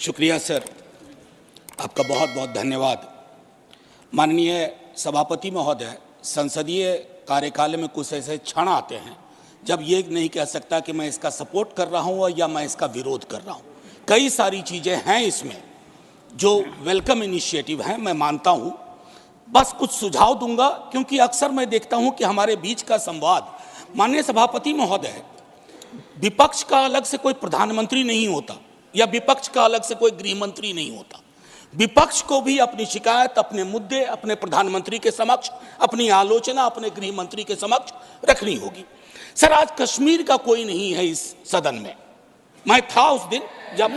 शुक्रिया सर, आपका बहुत बहुत धन्यवाद। माननीय सभापति महोदय, संसदीय कार्यकाल में कुछ ऐसे क्षण आते हैं जब ये नहीं कह सकता कि मैं इसका सपोर्ट कर रहा हूँ या मैं इसका विरोध कर रहा हूँ। कई सारी चीज़ें हैं इसमें जो वेलकम इनिशिएटिव हैं, मैं मानता हूँ। बस कुछ सुझाव दूंगा क्योंकि अक्सर मैं देखता हूँ कि हमारे बीच का संवाद, माननीय सभापति महोदय, विपक्ष का अलग से कोई प्रधानमंत्री नहीं होता या विपक्ष का अलग से कोई गृह मंत्री नहीं होता। विपक्ष को भी अपनी शिकायत, अपने मुद्दे अपने प्रधानमंत्री के समक्ष, अपनी आलोचना अपने गृह मंत्री के समक्ष रखनी होगी। सर, आज कश्मीर का कोई नहीं है इस सदन में। मैं था उस दिन जब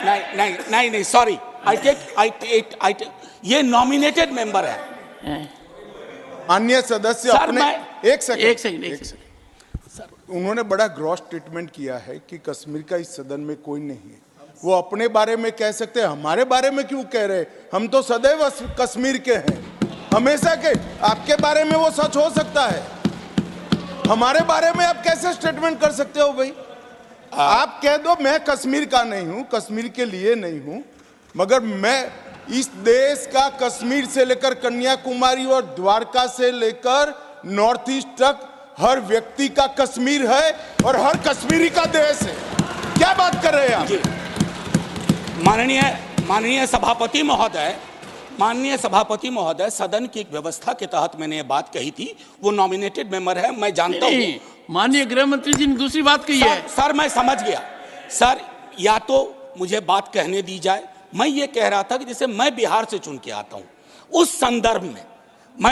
नहीं, सॉरी, आई टेक ये नॉमिनेटेड मेंबर है। माननीय सदस्य अपने एक सेकंड सर, उन्होंने बड़ा ग्रॉस स्टेटमेंट किया है कि कश्मीर का इस सदन में कोई नहीं है। वो अपने बारे में कह सकते हैं, हमारे बारे में क्यों कह रहे? हम तो सदैव कश्मीर के हैं, हमेशा के। आपके बारे में वो सच हो सकता है, हमारे बारे में आप कैसे स्टेटमेंट कर सकते हो भाई? आप कह दो मैं कश्मीर का नहीं हूं, कश्मीर के लिए नहीं हूं, मगर मैं इस देश का कश्मीर से लेकर कन्याकुमारी और द्वारका से लेकर नॉर्थ ईस्ट तक हर व्यक्ति का कश्मीर है और हर कश्मीरी का देश है। क्या बात कर रहे हैं आप? माननीय सभापति महोदय, सदन की एक व्यवस्था के तहत मैंने ये बात कही थी। वो नॉमिनेटेड मेंबर है, मैं जानता हूँ। माननीय गृह मंत्री जी ने दूसरी बात कही है। सर, मैं समझ गया। सर, या तो मुझे बात कहने दी जाए। मैं ये कह रहा था कि जैसे मैं बिहार से चुन के आता हूँ, उस संदर्भ में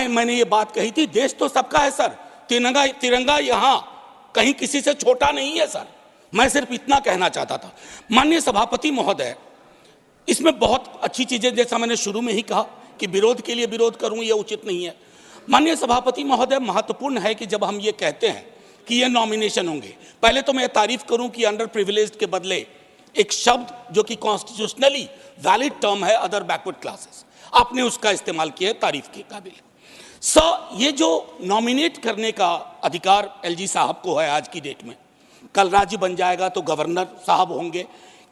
मैंने ये बात कही थी। देश तो सबका है सर, तिरंगा यहाँ कहीं किसी से छोटा नहीं है सर। मैं सिर्फ इतना कहना चाहता था। माननीय सभापति महोदय, इसमें बहुत अच्छी चीजें, जैसा मैंने शुरू में ही कहा कि विरोध के लिए विरोध करूं ये उचित नहीं है। माननीय सभापति महोदय, महत्वपूर्ण है कि जब हम ये कहते हैं कि ये नॉमिनेशन होंगे, पहले तो मैं तारीफ करूं कि अंडर प्रिविलेज्ड के बदले एक शब्द जो कि कॉन्स्टिट्यूशनली वैलिड टर्म है, अदर बैकवर्ड क्लासेस, आपने उसका इस्तेमाल किया है, तारीफ के काबिल। ये जो नॉमिनेट करने का अधिकार एलजी साहब को है आज की डेट में, कल राज्य बन जाएगा तो गवर्नर साहब होंगे।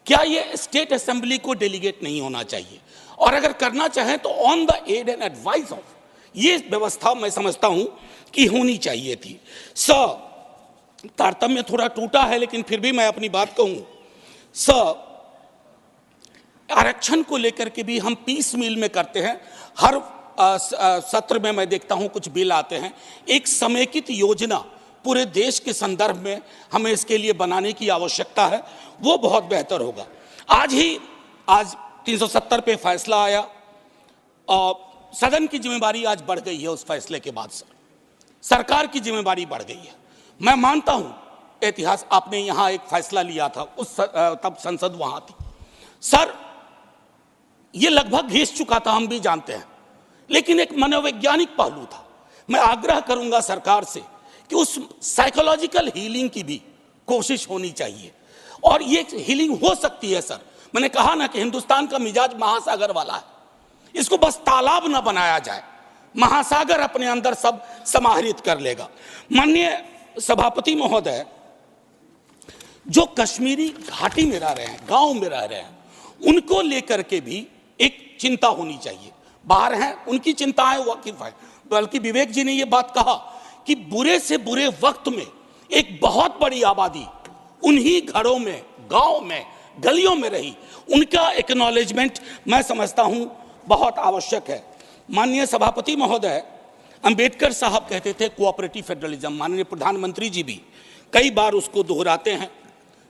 क्या ये स्टेट असेंबली को डेलीगेट नहीं होना चाहिए? और अगर करना चाहें तो on the aid and advice of, ये व्यवस्था मैं समझता हूं कि होनी चाहिए थी। तारतम्य थोड़ा टूटा है, लेकिन फिर भी मैं अपनी बात कहूं। आरक्षण को लेकर के भी हम पीस मील में करते हैं। हर सत्र में मैं देखता हूं कुछ बिल आते हैं। एक समेकित योजना पूरे देश के संदर्भ में हमें इसके लिए बनाने की आवश्यकता है, वो बहुत बेहतर होगा। आज 370 पे फैसला आया और सदन की जिम्मेदारी आज बढ़ गई है। उस फैसले के बाद सरकार की जिम्मेदारी बढ़ गई है। मैं मानता हूं इतिहास, आपने यहां एक फैसला लिया था, तब संसद वहां थी सर, ये लगभग घिस चुका था, हम भी जानते हैं, लेकिन एक मनोवैज्ञानिक पहलू था। मैं आग्रह करूंगा सरकार से कि उस साइकोलॉजिकल हीलिंग की भी कोशिश होनी चाहिए, और ये हीलिंग हो सकती है सर। मैंने कहा ना कि हिंदुस्तान का मिजाज महासागर वाला है, इसको बस तालाब ना बनाया जाए, महासागर अपने अंदर सब समाहित कर लेगा। माननीय सभापति महोदय, जो कश्मीरी घाटी में रह रहे हैं, गांव में रह रहे हैं, उनको लेकर के भी एक चिंता होनी चाहिए। बाहर हैं, उनकी चिंताएं वाकिफ है, बल्कि विवेक जी ने यह बात कहा कि बुरे से बुरे वक्त में एक बहुत बड़ी आबादी उन्हीं घरों में, गांव में, गलियों में रही, उनका एक्नॉलेजमेंट मैं समझता हूं बहुत आवश्यक है। माननीय सभापति महोदय, अंबेडकर साहब कहते थे कोऑपरेटिव फेडरलिज्म, माननीय प्रधानमंत्री जी भी कई बार उसको दोहराते हैं।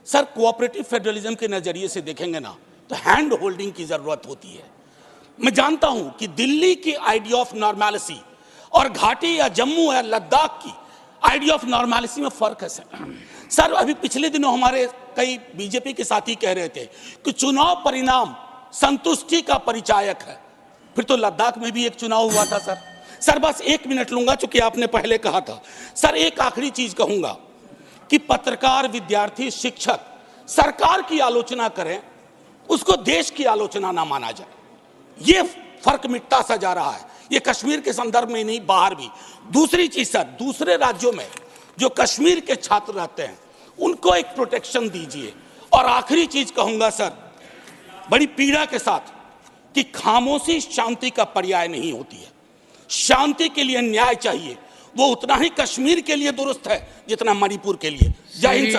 सर, कोऑपरेटिव फेडरलिज्म के नजरिए से देखेंगे ना तो हैंड होल्डिंग की जरूरत होती है। मैं जानता हूं कि दिल्ली की आइडिया ऑफ नॉर्मैलिटी और घाटी या जम्मू या लद्दाख की आइडिया ऑफ नॉर्मैलिटी में फर्क है सर। अभी पिछले दिनों हमारे कई बीजेपी के साथी कह रहे थे कि चुनाव परिणाम संतुष्टि का परिचायक है। फिर तो लद्दाख में भी एक चुनाव हुआ था सर। बस 1 मिनट लूंगा, चूंकि आपने पहले कहा था सर। एक आखिरी चीज कहूंगा कि पत्रकार, विद्यार्थी, शिक्षक सरकार की आलोचना करें, उसको देश की आलोचना ना माना जाए। ये फर्क मिटता सा जा रहा है, ये कश्मीर के संदर्भ में नहीं, बाहर भी। दूसरी चीज सर, दूसरे राज्यों में जो कश्मीर के छात्र रहते हैं उनको एक प्रोटेक्शन दीजिए और आखिरी चीज कहूंगा सर, बड़ी पीड़ा के साथ, कि खामोशी शांति का पर्याय नहीं होती है। शांति के लिए न्याय चाहिए, वो उतना ही कश्मीर के लिए दुरुस्त है जितना मणिपुर के लिए। जय हिंद सर।